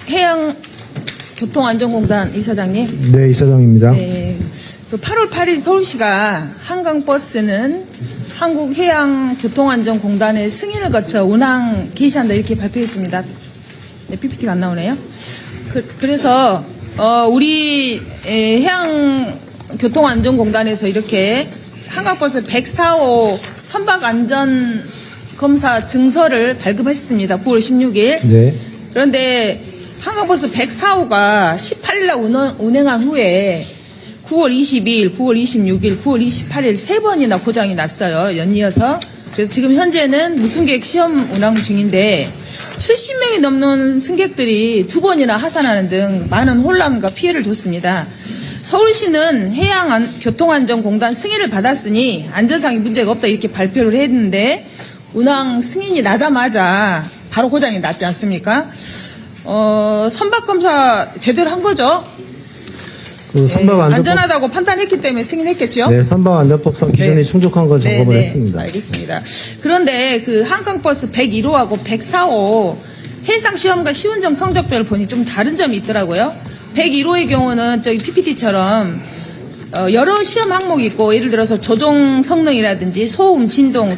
해양교통안전공단 이사장님. 네, 이사장입니다. 네. 그 8월 8일 서울시가 한강버스는 한국해양교통안전공단의 승인을 거쳐 운항 개시한다 이렇게 발표했습니다. 네, PPT가 안 나오네요. 그래서 우리 해양교통안전공단에서 이렇게 한강버스 104호 선박안전검사 증서를 발급했습니다. 9월 16일. 네. 그런데 한강버스 104호가 18일 날 운행한 후에 9월 22일, 9월 26일, 9월 28일 세 번이나 고장이 났어요. 연이어서. 그래서 지금 현재는 무승객 시험 운항 중인데 70명이 넘는 승객들이 두 번이나 하산하는 등 많은 혼란과 피해를 줬습니다. 서울시는 해양교통안전공단 승인을 받았으니 안전상의 문제가 없다 이렇게 발표를 했는데 운항 승인이 나자마자 바로 고장이 났지 않습니까? 선박검사 제대로 한 거죠? 안전하다고 판단했기 때문에 승인했겠죠? 네, 선박안전법상 기준이 충족한 건 점검을 했습니다. 알겠습니다. 그런데 그 한강버스 101호하고 104호 해상시험과 시운전 성적표를 보니 좀 다른 점이 있더라고요. 101호의 경우는 저기 PPT처럼 여러 시험 항목이 있고 예를 들어서 조종 성능이라든지 소음, 진동,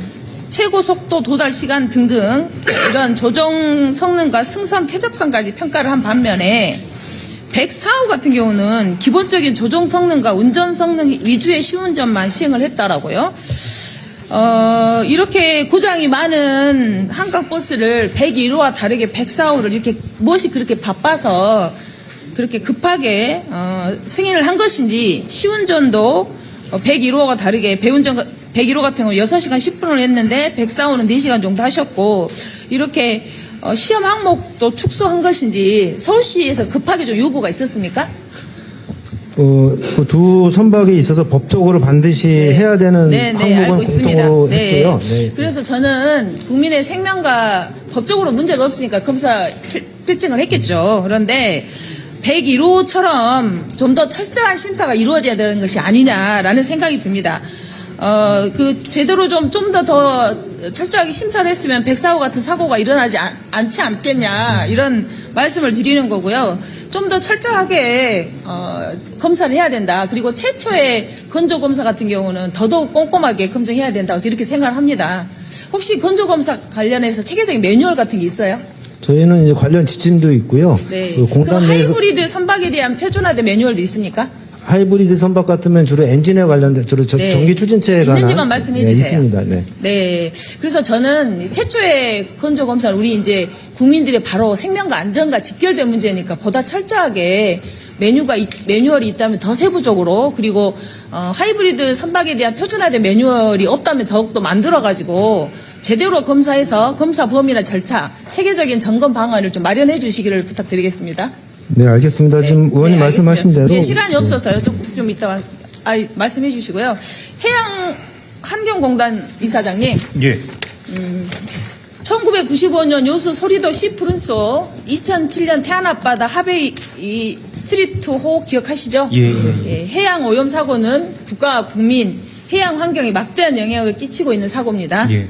최고 속도 도달 시간 등등 이런 조종 성능과 승선 쾌적성까지 평가를 한 반면에 104호 같은 경우는 기본적인 조종 성능과 운전 성능 위주의 시운전만 시행을 했다라고요. 이렇게 고장이 많은 한강버스를 101호와 다르게 104호를 이렇게 무엇이 그렇게 바빠서 그렇게 급하게 승인을 한 것인지 시운전도 101호와 다르게 101호 같은 경우 6시간 10분을 했는데 104호는 4시간 정도 하셨고 이렇게 시험 항목도 축소한 것인지 서울시에서 급하게 좀 요구가 있었습니까? 그 두 선박에 있어서 법적으로 반드시 해야 되는 항목은 공통으로 했고요. 네. 그래서 저는 국민의 생명과 법적으로 문제가 없으니까 검사 필증을 했겠죠. 그런데 101호처럼 좀 더 철저한 심사가 이루어져야 되는 것이 아니냐라는 생각이 듭니다. 제대로 좀 더 철저하게 심사를 했으면 104호 같은 사고가 일어나지 않지 않겠냐, 이런 말씀을 드리는 거고요. 좀 더 철저하게, 검사를 해야 된다. 그리고 최초의 건조검사 같은 경우는 더더욱 꼼꼼하게 검증해야 된다고 이렇게 생각을 합니다. 혹시 건조검사 관련해서 체계적인 매뉴얼 같은 게 있어요? 저희는 이제 관련 지침도 있고요. 네. 그 공단 내에서 하이브리드 선박에 대한 표준화된 매뉴얼도 있습니까? 하이브리드 선박 같으면 주로 엔진에 관련된 전기 추진체에 관한 있는지만 말씀해 주세요. 있습니다. 네. 네. 그래서 저는 최초의 건조 검사는 우리 이제 국민들의 바로 생명과 안전과 직결된 문제니까 보다 철저하게 매뉴얼이 있다면 더 세부적으로, 그리고 하이브리드 선박에 대한 표준화된 매뉴얼이 없다면 더욱더 만들어가지고 제대로 검사해서 검사 범위나 절차, 체계적인 점검 방안을 좀 마련해 주시기를 부탁드리겠습니다. 네, 알겠습니다. 지금 의원님 말씀하신 대로. 네, 시간이 없어서요. 좀 이따가 말씀해 주시고요. 해양환경공단 이사장님. 예. 1995년 요수 소리도 시푸른소, 2007년 태안 앞바다 하베이 스트리트호 기억하시죠? 예. 해양 오염 사고는 국가와 국민, 해양 환경에 막대한 영향을 끼치고 있는 사고입니다. 예.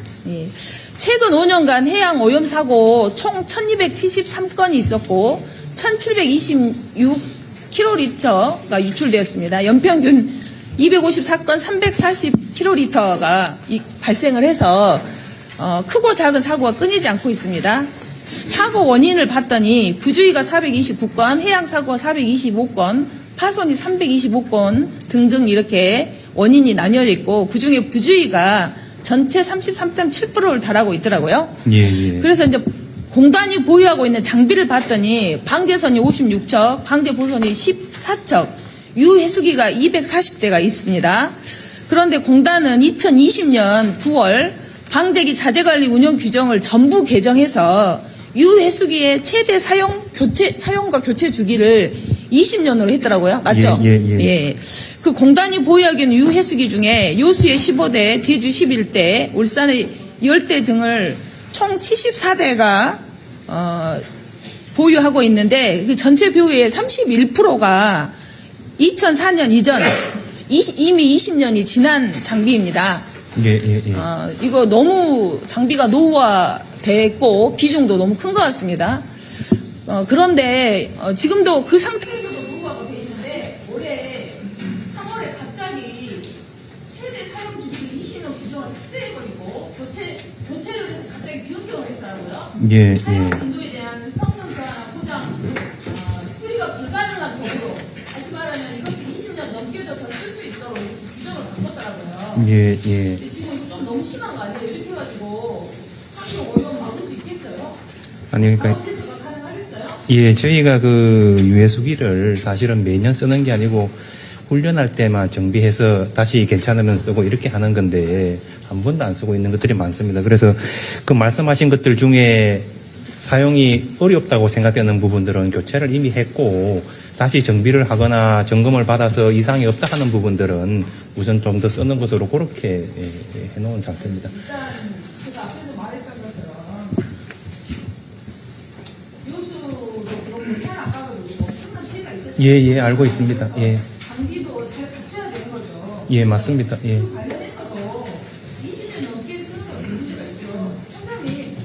최근 5년간 해양 오염 사고 총 1273건이 있었고 1726kl가 유출되었습니다. 연평균 254건 340kl가 발생을 해서 크고 작은 사고가 끊이지 않고 있습니다. 사고 원인을 봤더니 부주의가 429건, 해양사고가 425건, 파손이 325건 등등 이렇게 원인이 나뉘어져 있고 그중에 부주의가 전체 33.7%를 달하고 있더라고요. 예. 그래서 이제 공단이 보유하고 있는 장비를 봤더니 방제선이 56척, 방제보선이 14척, 유해수기가 240대가 있습니다. 그런데 공단은 2020년 9월 방제기 자재관리 운영 규정을 전부 개정해서 유해수기의 최대 사용과 교체 주기를 20년으로 했더라고요. 맞죠? 예. 그 공단이 보유하고 있는 유해수기 중에 요수의 15대, 제주 11대, 울산의 10대 등을 총 74대가 보유하고 있는데 그 전체 보유의 31%가 2004년 이전 이미 20년이 지난 장비입니다. 예. 이거 너무 장비가 노후화됐고 비중도 너무 큰 것 같습니다. 그런데 지금도 그 상태에서도 노후화가 돼 있는데 올해 3월에 갑자기 최대 사용 주기를 20년 규정을 삭제해버리고 교체를 해서 갑자기 변경을 했더라고요. 예, 사용 예. 빈도에 대한 성능 저하나 포장 수리가 불가능한 경우로 다시 말하면 이것을 20년 넘게도 더 쓸 수 있도록 이렇게 규정을 바꿨더라고요. 예, 예. 근데 지금 이거 좀 너무 심한 거 아니에요? 이렇게 해가지고 환경 오염 막을 수 있겠어요? 아니, 그러니까. 대처가 가능하겠어요? 예, 저희가 그 유해수기를 사실은 매년 쓰는 게 아니고 훈련할 때만 정비해서 다시 괜찮으면 쓰고 이렇게 하는 건데 한 번도 안 쓰고 있는 것들이 많습니다. 그래서 그 말씀하신 것들 중에 사용이 어렵다고 생각되는 부분들은 교체를 이미 했고 다시 정비를 하거나 점검을 받아서 이상이 없다 하는 부분들은 우선 좀 더 쓰는 것으로 그렇게 해놓은 상태입니다. 일단 제가 앞에서 말했던 것처럼 요수도 그렇고 해안 아까도 그렇고 엄청난 피해가 있었죠. 예, 예, 알고 있습니다. 예, 장비도 잘 갖춰야 되는 거죠. 예, 맞습니다. 예. 그 관련해서도 20년 넘게 쓰는 게 문제가 있죠. 청장님,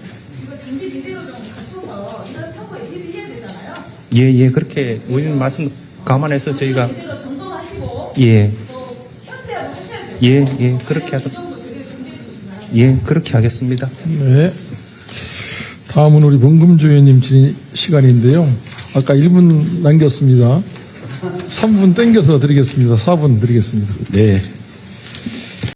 이거 장비 제대로 좀 갖춰서 이런 사고에 대비해야 되잖아요. 예, 예, 그렇게 우리는 말씀 감안해서 저희가 제대로 점검하시고 예, 또 현대화를 하셔야 돼요. 예, 예, 그렇게 하도록. 규정도 제대로 준비해 주시기 바랍니다. 예, 그렇게 하겠습니다. 네. 다음은 우리 문금주 의원님 질의 시간인데요. 아까 1분 남겼습니다. 3분 땡겨서 드리겠습니다. 4분 드리겠습니다. 네,